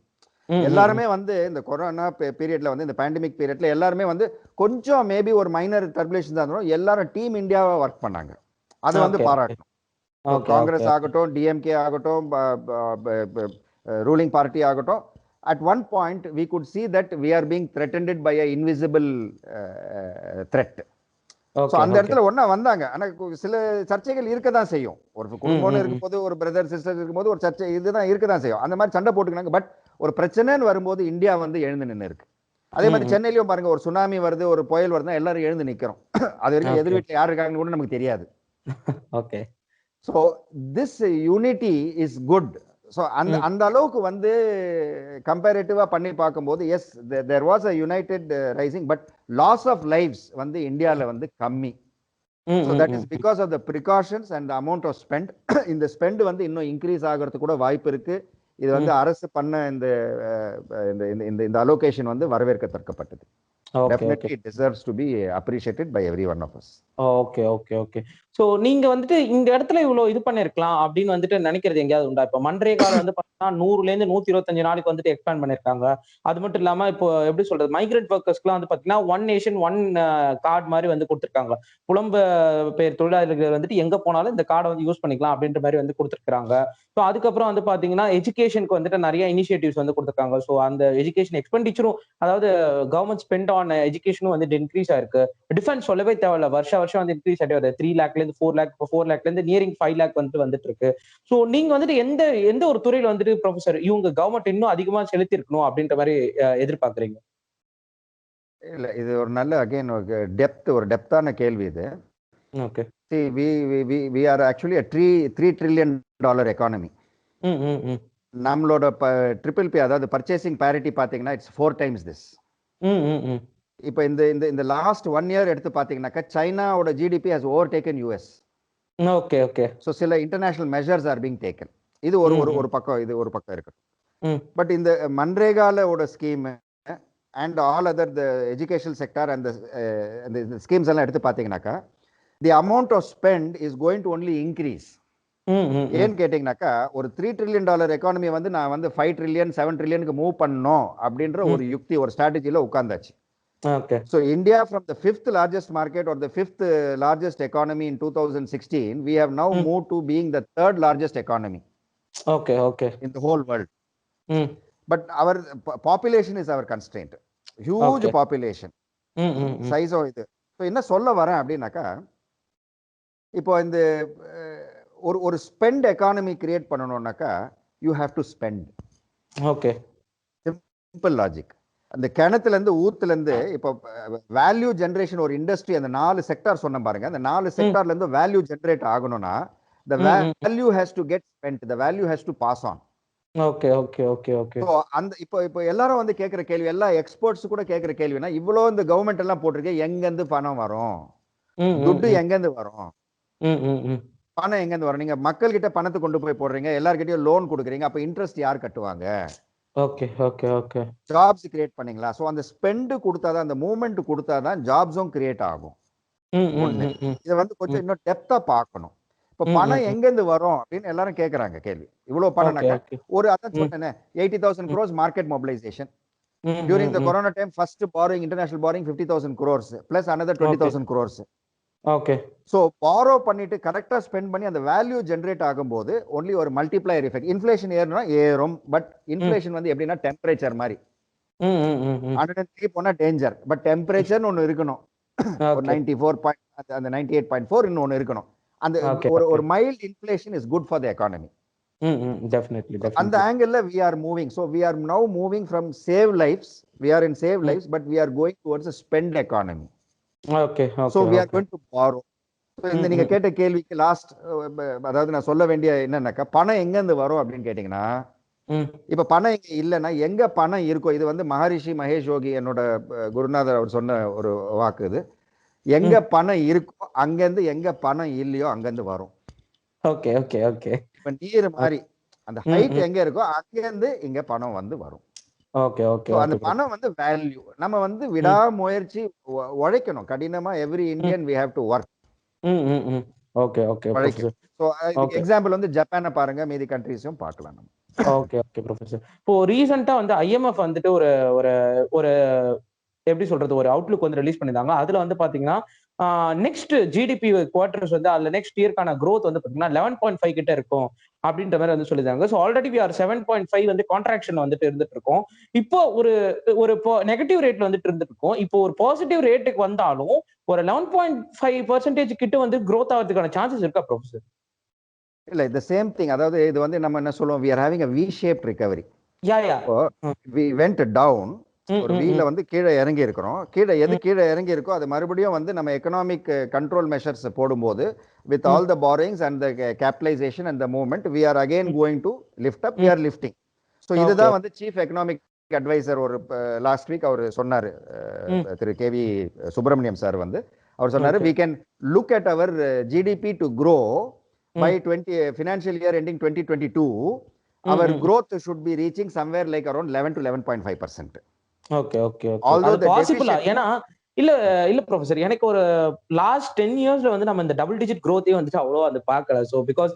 Speaker 2: எல்லாருமே வந்து இந்த கொரோனா பீரியட்ல வந்து இந்த பேண்டமிக் பீரியட்ல எல்லாருமே வந்து கொஞ்சம் மேபி ஒரு மைனர் டர்புலேஷன் தான் இருந்தாலும் எல்லாரும் டீம் இந்தியாவை ஒர்க் பண்ணாங்க. அது வந்து பாராட்டணும். காங்கிரஸ் ஆகட்டும், டிஎம்கே ஆகட்டும், ரூலிங் பார்ட்டி ஆகட்டும், at one point we could see that we are being threatened by a invisible threat. So அந்த இடத்துல ஒன்னா வந்தாங்க. ஆனா சில சர்ச்சைகள் இருக்கதான் செய்யும். ஒரு குடும்பம்னு இருக்கும்போது, ஒரு பிரதர் சிஸ்டர் இருக்கும்போது ஒரு சர்ச்சை இதுதான் இருக்கதான் செய்யும். அந்த மாதிரி சண்டை போட்டுக்கிறாங்க. பட் ஒரு பிரச்சனைன்னு வரும்போது இந்தியா வந்து எழுந்து நின்று இருக்கு. அதே மாதிரி சென்னையிலயும் பாருங்க, ஒரு சுனாமி வருது, ஒரு புயல் வருதுன்னா எல்லாரும் எழுந்து நிக்கிறோம். அது வரைக்கும் எதிர் வீட்டில் யார் இருக்காங்கன்னு கூட நமக்கு தெரியாது.
Speaker 1: Okay.
Speaker 2: So this unity is good. So அந்த அந்த அளவுக்கு வந்து கம்பேரிட்டிவா பண்ணி பார்க்கும்போது yes there was a united rising, but loss of lifes வந்து இந்தியாவில் வந்து கம்மி. So that is because of the precautions and the amount of spend. இந்த ஸ்பெண்ட் வந்து இன்னும் இன்க்ரீஸ் ஆகிறதுக்கு கூட வாய்ப்பு இருக்கு. இது வந்து அரசு பண்ண இந்த இந்த அலோகேஷன் வந்து வரவேற்கத்தக்கப்பட்டது. Definitely it deserves to be appreciated by every one of us.
Speaker 1: Okay okay okay. So நீங்க வந்துட்டு இந்த இடத்துல இவ்வளவு இது பண்ணிருக்கலாம் அப்படின்னு வந்துட்டு நினைக்கிறது எங்கேயாவது உண்டா? இப்ப மன்ரேகால வந்து பாத்தீங்கன்னா 100ல இருந்து 125 நாளைக்கு வந்துட்டு எக்ஸ்பேண்ட் பண்ணிருக்காங்க. அது மட்டும் இல்லாம இப்போ எப்படி சொல்றது, மைக்ரேட் ஒர்க்கர்ஸ்க்குலாம் வந்து பாத்தீங்கன்னா ஒன் நேஷன் ஒன் கார்டு மாதிரி வந்து கொடுத்துருக்காங்க. புலம்பெயர் தொழிலாளர்கள் வந்துட்டு எங்க போனாலும் இந்த கார்டை வந்து யூஸ் பண்ணிக்கலாம் அப்படின்ற மாதிரி வந்து கொடுத்துருக்காங்க. ஸோ அதுக்கப்புறம் வந்து பாத்தீங்கன்னா எஜுகேஷனுக்கு வந்துட்டு நிறைய இனிஷியேட்டிவ்ஸ் வந்து கொடுத்துருக்காங்க. ஸோ அந்த எஜுகேஷன் எக்ஸ்பெண்டிச்சரும், அதாவது கவர்மெண்ட் ஸ்பெண்ட் ஆன் எஜுகேஷனும் வந்து இன்க்ரீஸ் ஆயிருக்கு. டிஃபென்ஸ் சொல்லவே தேவையில்ல, வருஷம் வந்து இன்க்ரீஸ் ஆகிட்டு வருது. 3 லேக்ல இருந்து 4 லேக், 4 லேக்ல இருந்து நியரிங் 5 லேக் வந்துட்டு இருக்கு. ஸோ நீங்க வந்துட்டு எந்த எந்த ஒரு துறையில வந்துட்டு ப்ரொஃபசர் இவங்க கவர்மெண்ட் இன்னும் அதிகமா செலுத்தி இருக்கணும் அப்படின்ற மாதிரி எதிர்பார்க்குறீங்க?
Speaker 2: இல்ல, இது ஒரு நல்ல அகைன் ஒரு டெப்தான கேள்வி இது.
Speaker 1: Okay.
Speaker 2: See, we are actually a $3 trillion economy. நம்மளோட ட்ரிபிள் பி, அதாவது பர்ச்சேசிங் பேரிட்டி பாத்தீங்கன்னா இட்ஸ் 4 times திஸ். இப்போ இந்த இந்த இந்த லாஸ்ட் 1 year எடுத்து பாத்தீங்கன்னாக்கா சைனாவோட GDP has overtaken US.
Speaker 1: Okay okay.
Speaker 2: So சில international measures are being taken. இது ஒரு ஒரு பக்கம், இது ஒரு பக்கம் இருக்கு. பட் இந்த மன்ரேகாலோட scheme and all other the educational sector and இந்த ஸ்கீம்ஸ் எல்லாம் எடுத்து பாத்தீங்கன்னாக்கா the amount of spend is going to only increase. ஏன்னு கேட்டீங்கன்னாக்கா ஒரு $3 trillion எக்கானமி வந்து நான் வந்து 5 trillion 7 trillion மூவ் பண்ணணும் அப்படின்ற ஒரு யுக்தி, ஒரு ஸ்ட்ராட்டஜில உட்கார்ந்தாச்சு.
Speaker 1: Okay.
Speaker 2: So India, from the 5th largest market or the 5th largest economy in 2016, we have now moved to being the 3rd largest economy.
Speaker 1: Okay, okay.
Speaker 2: In the whole world. But our population is our constraint. Huge population. Size of இது. So என்ன சொல்ல வரேன் அப்படின்னாக்கா, இப்போ இந்த ஒரு spend economy create பண்ணணும்னாக்கா you have to spend.
Speaker 1: Okay.
Speaker 2: Simple logic. அந்த கிணத்துல இருந்து ஊத்துல இருந்து இப்போ வேல்யூ ஜெனரேஷன் ஒரு இண்டஸ்ட்ரி, அந்த 4 செக்டார் சொன்ன பாருங்க, அந்த 4 செக்டார்ல இருந்து வேல்யூ ஜெனரேட் ஆகணும்னா the value has to get spent, the value has to pass on.
Speaker 1: Okay okay okay okay.
Speaker 2: So அந்த இப்போ எல்லாரும் வந்து கேக்குற கேள்வி, எல்லா எக்ஸ்பர்ட்ஸ் கூட கேக்குற கேள்வினா, இவ்வளோ இந்த கவர்மெண்ட் எல்லாம் போட்டிருக்கே, எங்க இருந்து பணம் வரும், துட்டு எங்க இருந்து வரும், பணம் எங்க இருந்து வரும்? நீங்க மக்கள் கிட்ட பணத்தை கொண்டு போய் போடுறீங்க, எல்லார்கிட்டயும் லோன் கொடுக்குறீங்க, அப்ப இன்ட்ரெஸ்ட் யார் கட்டுவாங்க?
Speaker 1: Okay okay okay.
Speaker 2: Jobs create பண்ணீங்களா? சோ அந்த ஸ்பெண்ட் கொடுத்தாதான், அந்த மூவ்மெண்ட் கொடுத்தாதான் ஜாப்ஸும் கிரியேட் ஆகும். இதை வந்து கொஞ்சம் இன்னும் டெப்தா பார்க்கணும். இப்ப பணம் எங்க இருந்து வரும் அப்படின்னு எல்லாரும் கேக்குறாங்க கேள்வி. இவ்வளவு பணம்னாக்கா ஒரு அதான் சொன்னேனே 80,000 crores market mobilization during the corona time. First borrowing, international borrowing 50,000 crores plus another 20,000 crores.
Speaker 1: Okay.
Speaker 2: So borrow பண்ணிட்டு கரெக்டா ஸ்பெண்ட் பண்ணி அந்த வேல்யூ ஜெனரேட் ஆகும்போது ஒன்லி ஒரு மல்டிப்ளையர் எஃபெக்ட். இன்ஃப்ளேஷன் ஏறுனா ஏறும், பட் இன்ஃப்ளேஷன் வந்து எப்படின்னா டெம்பரேச்சர் மாதிரி. 103 போனா டேஞ்சர், பட் டெம்பரேச்சர்னு ஒன்னு இருக்கணும். ஒரு 94 அந்த 98.4 இன்னொன்னு இருக்கணும். அந்த ஒரு mild inflation is good for the economy.
Speaker 1: Definitely.
Speaker 2: அந்த angle we are moving. So we are now moving from save lives, we are in save lives, but we are going towards a spend economy.
Speaker 1: Okay.
Speaker 2: So we are going to borrow. So இந்த நீங்க கேட்ட கேள்விக்கு last, அதாவது நான் சொல்ல வேண்டிய என்னன்னாக்கா, பணம் எங்க இருந்து வரும் அப்படின்னு கேட்டீங்கன்னா, இப்ப பணம் எங்க இல்லைன்னா எங்க பணம் இருக்கோ, இது வந்து மகரிஷி மகேஷ் யோகி என்னோட குருநாதர் அவர் சொன்ன ஒரு வாக்கு இது. எங்க பணம் இருக்கோ அங்கிருந்து, எங்க பணம் இல்லையோ அங்கிருந்து வரும்.
Speaker 1: Okay okay okay.
Speaker 2: இப்ப நீர் மாதிரி அந்த ஹைட் எங்க இருக்கோ அங்கிருந்து இங்க பணம் வந்து வரும்.
Speaker 1: Okay okay.
Speaker 2: அந்த பணம் வந்து வேல்யூ. நம்ம வந்து விடாமுயற்சி உழைக்கணும் கடினமா. Every Indian we have to work.
Speaker 1: Okay okay.
Speaker 2: So example வந்து ஜப்பானை பாருங்க, மீதி கண்ட்ரீஸையும் பார்க்கலாம் நம்ம.
Speaker 1: Okay, okay professor. இப்போ ரீசென்ட்டா வந்து ஐஎம்எஃப் வந்துட்டு ஒரு ஒரு ஒரு எப்படி சொல்றது? ஒரு அவுட்லுக் வந்து ரிலீஸ் பண்ணியிருந்தாங்க. அதுல வந்து பாத்தீங்கன்னா, நெக்ஸ்ட் ஜிடிபி குவார்டர்ஸ் வந்து அதுல நெக்ஸ்ட் இயர்க்கான குரோத் வந்து பாத்தீங்கன்னா 11.5 கிட்ட இருக்கும். அப்படின்ற மாரி வந்து சொல்லியிருந்தாங்க. ஸோ ஆல்ரெடி வி ஆர் 7.5 வந்து கான்ட்ராக்ஷன் வந்துட்டு இருந்துட்டு இருக்கோம். இப்போ ஒரு ஒரு நெகட்டிவ் ரேட்ல வந்துட்டு இருந்துட்டு இருக்கோம். இப்போ ஒரு பாசிட்டிவ் ரேட்டுக்கு வந்தாலும் ஒரு 11.5% கிட்ட வந்து குரோத் ஆவறதுக்கான சான்சஸ் இருக்கா ப்ரொஃபசர்?
Speaker 2: இல்ல இந்த சேம் திங். அதாவது இது வந்து நம்ம என்ன சொல்லுவோம், we are having a V shaped recovery.
Speaker 1: Yeah.
Speaker 2: இப்போ
Speaker 1: ம்.
Speaker 2: We went down.
Speaker 1: ம்,
Speaker 2: ஒரு
Speaker 1: ம்,
Speaker 2: வீல
Speaker 1: ம்.
Speaker 2: வந்து கீழ இறங்கி இருக்கிறோம்.
Speaker 1: ம்,
Speaker 2: கீழ இறங்கி இருக்கோ அது மறுபடியும் வந்து நம்ம எக்கனாமிக் கண்ட்ரோல் மெஷர்ஸ் போடும்போது with
Speaker 1: um,
Speaker 2: all the borrowings and the capitalisation and the movement we are again
Speaker 1: um,
Speaker 2: going to lift up, we
Speaker 1: um.
Speaker 2: Are lifting. So
Speaker 1: okay.
Speaker 2: இதுதான் வந்து சீஃப் எக்கனாமிக் அட்வைசர் ஒரு last week அவர் சொன்னாரு.
Speaker 1: ம்.
Speaker 2: திரு KV Subramaniam sir வந்து அவர் சொன்னாரு,
Speaker 1: okay.
Speaker 2: We can look at our GDP to grow by
Speaker 1: um.
Speaker 2: 20 financial year ending 2022.
Speaker 1: ம்,
Speaker 2: Our
Speaker 1: ம், ம்.
Speaker 2: growth should be reaching somewhere like around 11 to 11.5%.
Speaker 1: Okay, okay, okay.
Speaker 2: Although
Speaker 1: அது
Speaker 2: the
Speaker 1: பாசிபிளா?
Speaker 2: deficit,
Speaker 1: ஏன்னா இல்ல இல்ல ப்ரொஃபசர். எனக்கு ஒரு லாஸ்ட் 10 இயர்ஸ்ல வந்து நம்ம இந்த டபுள் டிஜிட் குரோத்தே வந்துட்டு அவ்வளவா வந்து பார்க்கல. சோ பிகாஸ்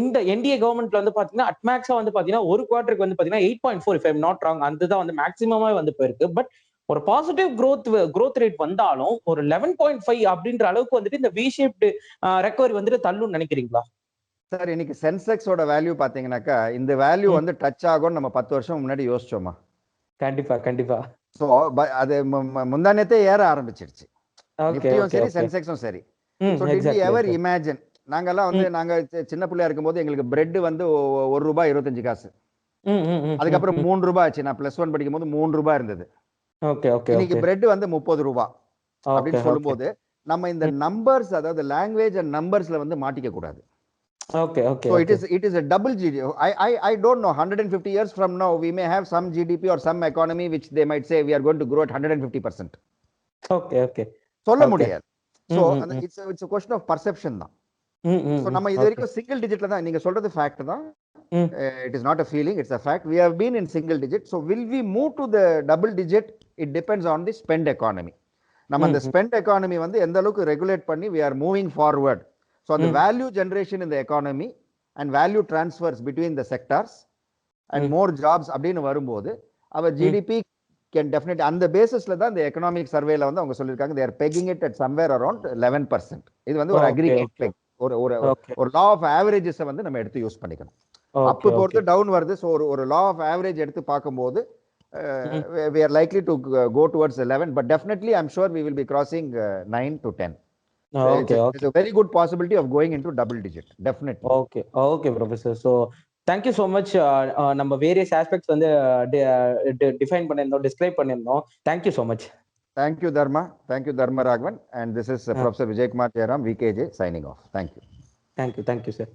Speaker 1: இந்த என்டிஏ கவர்ன்மெண்ட்ல வந்து பாத்தீங்கன்னா, அட் மேக்ஸா வந்து பாத்தீங்கன்னா, ஒரு குவார்ட்டருக்கு வந்து பாத்தீங்கன்னா 8.4 if I am not wrong. அதுதான் வந்து மேக்ஸிமமா வந்து போயிருக்கு. பட் ஒரு பாசிட்டிவ் குரோத் ரேட் வந்தாலும் ஒரு 11.5 அப்படின்ற அளவுக்கு வந்துட்டு இந்த வி ஷேப்டு ரெக்கவரி வந்துட்டு தள்ளும்னு நினைக்கிறீங்களா?
Speaker 2: சார் இன்னைக்கு சென்செக்ஸோட வேல்யூ பாத்தீங்கன்னாக்கா இந்த வேல்யூ
Speaker 1: ம்.
Speaker 2: வந்து டச் ஆகும்னு நம்ம 10 வருஷம் முன்னாடி யோசிச்சோமா?
Speaker 1: கண்டிப்பா, கண்டிப்பா.
Speaker 2: ஸோ அது முந்தானத்தே ஏற ஆரம்பிச்சிருச்சு.
Speaker 1: ஓகே,
Speaker 2: நிஃப்டியும்
Speaker 1: ஓகே,
Speaker 2: சரி,
Speaker 1: ஓகே.
Speaker 2: சென்செக்ஸும் சரி.
Speaker 1: ம்.
Speaker 2: So did we
Speaker 1: exactly,
Speaker 2: ever
Speaker 1: exactly.
Speaker 2: Imagine, நாங்கெல்லாம் வந்து
Speaker 1: ம்.
Speaker 2: நாங்க சின்ன பிள்ளையா இருக்கும்போது எங்களுக்கு பிரெட் வந்து ரூபாய் 25 காசு.
Speaker 1: ம், ம், ம், ம்,
Speaker 2: அதுக்கப்புறம்
Speaker 1: ம்.
Speaker 2: ரூபாய் ஆச்சு. நான் +1 படிக்கும்போது ரூபாய் இருந்தது.
Speaker 1: ஓகே, ஓகே,
Speaker 2: இன்னைக்கு
Speaker 1: ஓகே.
Speaker 2: பிரெட் வந்து ரூபாய் 30
Speaker 1: ஓகே,
Speaker 2: அப்படின்னு
Speaker 1: ஓகே.
Speaker 2: சொல்லும்போது நம்ம இந்த
Speaker 1: ம்.
Speaker 2: நம்பர்ஸ், அதாவது லாங்குவேஜ் அண்ட் நம்பர்ஸ்ல வந்து மாட்டிக்க கூடாது.
Speaker 1: Okay, okay,
Speaker 2: So
Speaker 1: okay.
Speaker 2: it is a double GDP. I don't know. 150 years from now, we may have some GDP or some economy which they might say we are going to grow at 150%.
Speaker 1: Okay, okay.
Speaker 2: சொல்ல
Speaker 1: okay.
Speaker 2: முடியாது. So
Speaker 1: ம், ம், ம்.
Speaker 2: It's a question of perception தான்.
Speaker 1: ம், ம்,
Speaker 2: so
Speaker 1: ம்.
Speaker 2: நம்ம இது
Speaker 1: ஓகே.
Speaker 2: வரைக்கும் சிங்கிள் டிஜிட்ல தான். நீங்க சொல்றது ஃபேக்ட் தான்.
Speaker 1: ம்,
Speaker 2: It is not a feeling, it's a fact. We have been in single digit. So will we move to the double digit? It depends on the spend economy. நம்ம
Speaker 1: ம்,
Speaker 2: அந்த
Speaker 1: ம்,
Speaker 2: ஸ்பெண்ட் எக்கானமி வந்து எந்த அளவுக்கு regulate பண்ணி we are moving forward. So அந்த
Speaker 1: ம்,
Speaker 2: value generation in the economy and value transfers between the sectors and
Speaker 1: ம்,
Speaker 2: more jobs அப்படின்னு வரும்போது our
Speaker 1: ம்.
Speaker 2: GDP can definitely, அந்த பேசிஸ்ல தான் இந்த எக்கனாமிக் சர்வேல வந்து அவங்க சொல்லியிருக்காங்க they are pegging it at somewhere around 11%. இது வந்து ஒரு
Speaker 1: ஓகே,
Speaker 2: அக்ரிகேட்
Speaker 1: ஓகே.
Speaker 2: பெக். ஒரு ஒரு
Speaker 1: ஓகே.
Speaker 2: ஒரு லா ஆஃப் ஆவரேஜஸ் வந்து நம்ம எடுத்து யூஸ் பண்ணிக்கணும். அப்பு
Speaker 1: ஓகே, ஓகே.
Speaker 2: போறது டவுன் வருது. ஸோ ஒரு ஒரு லா ஆஃப் ஆவரேஜ் எடுத்து பார்க்கும்போது
Speaker 1: ம்.
Speaker 2: we are likely to go towards 11, but definitely I'm sure we will be crossing 9 to 10.
Speaker 1: Okay,
Speaker 2: It's
Speaker 1: okay.
Speaker 2: a very good possibility of going into double digit, definitely.
Speaker 1: Okay, okay professor. So thank you so much. நம்ம various aspects வந்து define பண்ணியிருந்தோம், describe பண்ணியிருந்தோம். Thank you so much.
Speaker 2: Thank you, Dharma. Thank you, Dharma Raghavan. And this is
Speaker 1: a
Speaker 2: Professor Vijay Kumar Jairam, VKJ, signing off. Thank you.
Speaker 1: Thank you, sir.